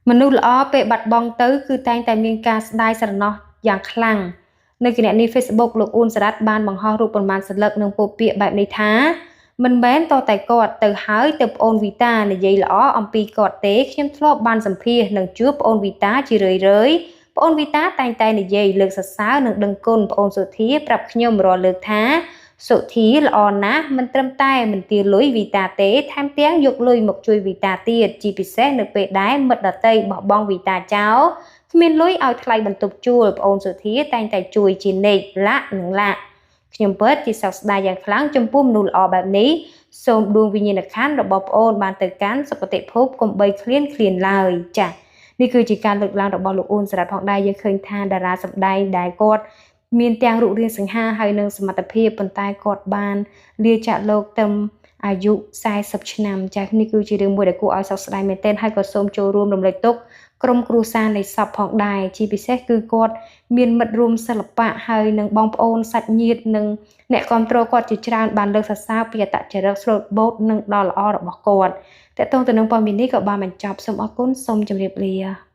មនុស្សល្អពេលបាត់បង់ទៅគឺតែងតែមានការស្ដាយស្រណោះយ៉ាងខ្លាំងនៅគណនី Facebook លោកអ៊ុនសារ៉ាត់បានបង្ហោះរូបប្រមាណសន្លឹកនិងពោលពាក្យបែបនេះថាមិនមែនតតែគាត់ទៅហើយទៅប្អូនវីតានិយាយល្អអំពីគាត់ទេខ្ញុំធ្លាប់បានសម្ភាសនិងជួបប្អូនវីតាជារឿយប្អូនវីតាតែងតែនិយាយលើកសរសើរនិងដឹងគុណប្អូនសុធាប្រាប់ខ្ញុំរាល់លើកថាសុធាល្អណាស់មិនត្រឹមតែមិនទាលុយវីតាទេថែមទាំងយកលុយមកជួយវីតាទៀតជាពិសេសនៅពេលដែលមិត្តដតីបោះបង់វីតាចោលគ្មានលុយឲ្យថ្លៃបន្ទប់ជួលប្អូនសុធាតែងតែជួយជានិច្ចលាក់និងលាក់ខ្ញុំពិតជាសោកស្ដាយយ៉ាងខ្លាំងចំពោះមនុស្សល្អបែបនេះសូមដួងវិញ្ញាណក្ខន្ធរបស់ប្អូនបានទៅកាន់សុគតិភពកុំបីឃ្លានឡើយចា៎នេះគឺជាការលើកឡើងរបស់លោកអ៊ុនសារ៉ាត់ផងដែរយើងឃើញថាតារាសម្ដែងដែលគាត់មានទាំងរូបរាងសង្ហាហើយនិងសមត្ថភាពប៉ុន្តែគាត់បានលាចាកលោកត្រឹមអាយុ40ឆ្នាំចា៎នេះគឺជារឿងមួយដែលគួរឲ្យសោកស្ដាយមែនទែនហើយក៏សូមចូលរួមរំលែកទុក្ខក្រុមគ្រួសារនៃសពផងដែរជាពិសេសគឺគាត់មានមិត្តរួមសិល្បៈហើយនិងបងប្អូនសាច់ញាតិនិងអ្នកគាំទ្រគាត់ជាច្រើនបានលើកសរសើរពីអត្តចរិតស្លូតបូតនិងដ៏ល្អរបស់គាត់តើតើទៅនឹងព័ត៌មាននេះក៏បានបញ្ចប់សូមអរគុណសូមជម្រាបលា